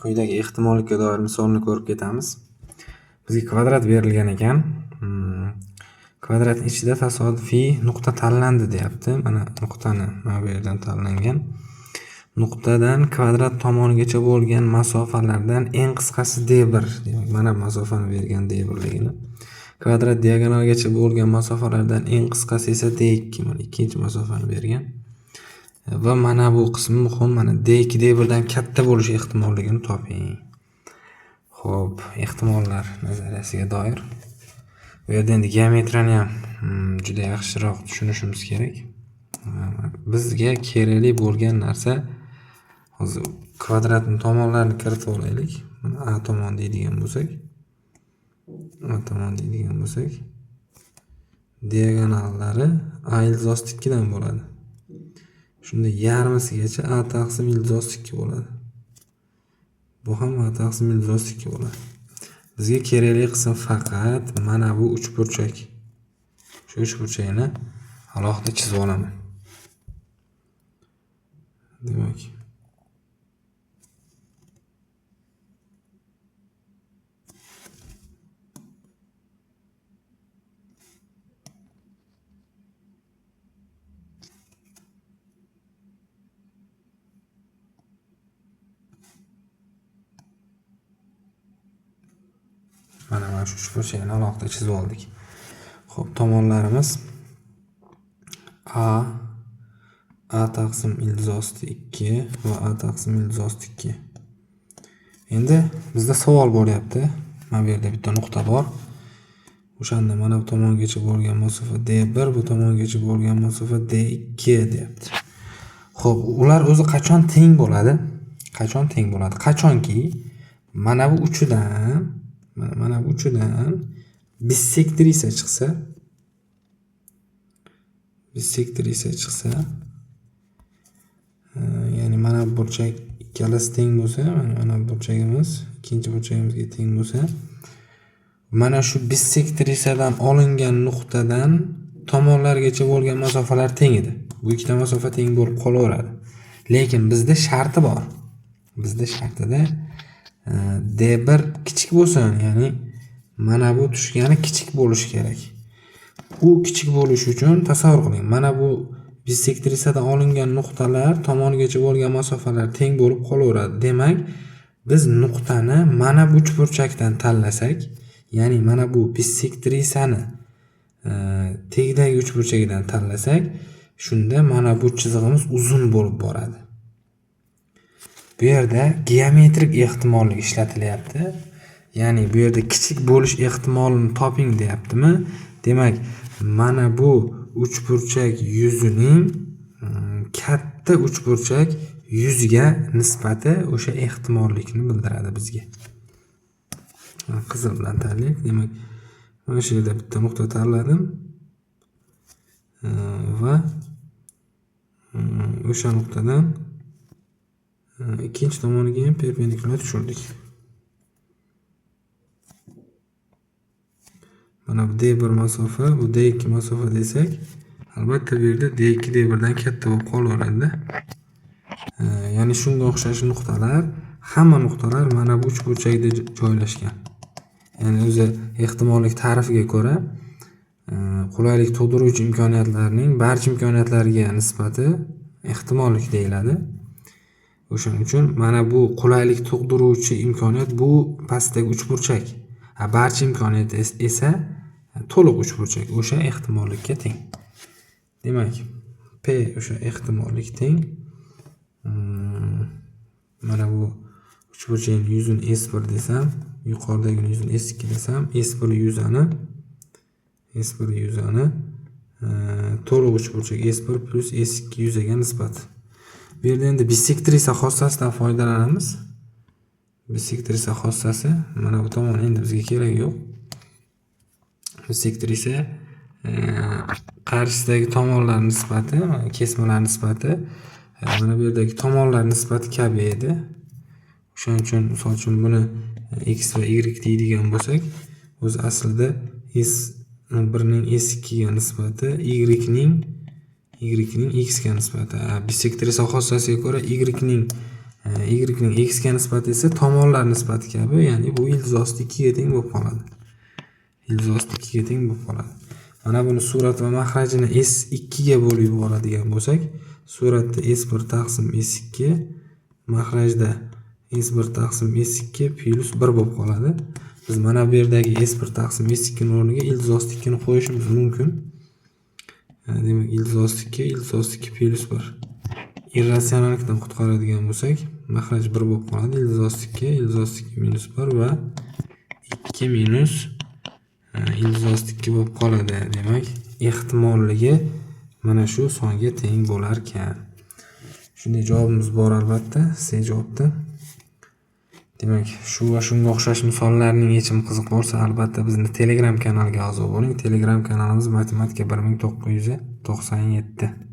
Quyidagi ehtimollikka doir misolni ko'rib ketamiz. Bizga kvadrat berilgan ekan. Kvadratning ichida tasodifiy nuqta tanlandi deyapti. Mana nuqtani mana bu yerdan tanlangan. Nuqtadan kvadrat tomonigacha bo'lgan masofalardan eng qisqasi D1. Demak, mana masofani bergan D1ligini. Kvadrat diagonalgacha bo'lgan masofalardan eng qisqasi esa D2. Mana ikkinchi masofani bergan. Va mana bu qismi muhim. Mana D2 D1dan katta bo'lishi ehtimolligini toping. Xo'p, ehtimollar nazariyasiga doir. Bu yerda endi geometriyani ham juda yaxshiroq tushunishimiz kerak. Bizga kerakli bo'lgan narsa hozir kvadratning tomonlarini kiritib olaylik. Mana A tomon deydigan bo'lsak, diagonallari A ildiz 2 dan bo'ladi. Shunda yarmisigacha A taqsim ildiz 2 bo'ladi. Bu ham A taqsim ildiz 2 bo'ladi. Bizga kerakli qism faqat mana bu uchburchak. Shu uchburchakni alohida chizib olaman. Demak, mana shu uchburchakni alohida chizib oldik. Xo'p, tomonlarimiz A taqsim ildiz 2 va A taqsim ildiz 2. Endi bizda savol bo'lyapti. Mana bu yerda bitta nuqta bor. O'shanda mana bu tomongacha bo'lgan masofa D1, bu tomongacha bo'lgan masofa D2 deyapti. Xo'p, ular o'zi qachon teng bo'ladi? Qachonki mana bu uchidan bissektrisa chiqsa, ya'ni mana bu burchak ikkalasi teng bo'lsa, mana bu burchagimiz ikkinchi burchagimizga teng bo'lsa, mana shu bissektrisadan olingan nuqtadan tomonlargacha bo'lgan masofalar teng edi. Bu ikkita masofa teng bo'lib qolaveradi. Lekin bizda sharti bor. Bizda shartida D1 kichik bo'lsin, ya'ni mana bu tushgani kichik bo'lishi kerak. U kichik bo'lishi uchun tasavvur qiling. Mana bu bissektrisadan olingan nuqtalar tomonigacha bo'lgan masofalar teng bo'lib qolaveradi. Demak, biz nuqtani mana bu uchburchakdan tanlasak, ya'ni mana bu bissektrisani tegidagi uchburchagidan tanlasak, shunda mana bu chizig'imiz uzun bo'lib boradi. Bu yerda geometrik ehtimollik ishlatilyapti. Ya'ni bu yerda kichik bo'lish ehtimolini toping deyaptimi? Demak, mana bu uchburchak yuzining katta uchburchak yuzga nisbati o'sha ehtimollikni bildiradi bizga. Qizil bilan tanlaylik. Demak, mana shu yerda bitta nuqta tanladim va o'sha nuqtadan ikkinchi tomoniga ham perpendikulyar tushirdik. Mana bu D1 masofa, bu D2 masofa desak, albatta bu yerda D2 D1dan katta bo'lib qolaveradi. Ya'ni shunga o'xshash nuqtalar, hamma nuqtalar mana bu uchburchakda joylashgan. Ya'ni o'zi ehtimollik ta'rifiga ko'ra, qulaylik tug'diruvchi imkoniyatlarning barcha imkoniyatlariga nisbati ehtimollik deyiladi. O'shaning uchun mana bu qulaylik tug'diruvchi imkoniyat bu pastdagi uchburchak. Barcha imkoniyat esa to'liq uchburchak. O'sha ehtimollikka teng. Demak, P o'sha ehtimollik teng. Mana bu uchburchakning yuzini S1 desam, yuqoridagi yuzini S2 desam, S1 yuzani to'liq uchburchak S1 plus S2 yuzaga nisbat. Bu yerda endi bissektrisa xossasidan foydalanamiz. Bissektrisa xossasi mana bu tomon endi bizga kerak yo'q. Bissektrisa qarshisidagi tomonlar nisbati, kesmalar nisbati mana bu yerdagi tomonlar nisbati kabi edi. O'shaning uchun, misol uchun buni x va y deydigan bo'lsak, o'zi aslida S1 ning S2 ga nisbati, y ning x ga nisbati. Bissektrisa xossasiga ko'ra y ning y ning x ga nisbati esa tomonlar nisbati kabi, ya'ni bu ildiz osti 2 ga teng bo'lib qoladi. Ildiz osti 2 ga teng bo'lib qoladi. Mana buni surat va mahrajini S2 ga bo'lib yuboradigan bo'lsak, suratda S1 taqsim S2, mahrajda S1 taqsim S2 plus 1 bo'lib qoladi. Biz mana bu yerdagi S1 taqsim S2 ning o'rniga ildiz osti 2 ni qo'yishimiz mumkin. Demak, ildiz osti 2, ildiz osti 2 plus 1. Irratsionallikdan qutqaradigan bo'lsak, mahraj 1 bo'lib qoladi. Ildiz osti 2, ildiz osti 2 minus 1 va 2 minus ildiz osti 2 bo'lib qoladi. Demak, ehtimolligi mana shu songa teng bo'lar ekan. Shunday javobimiz bor albatta, C javobda. Demak, shu va shunga o'xshash misollarning yechimi qiziq bo'lsa, albatta bizni Telegram kanaliga a'zo bo'ling. Telegram kanalimiz matematika 1997.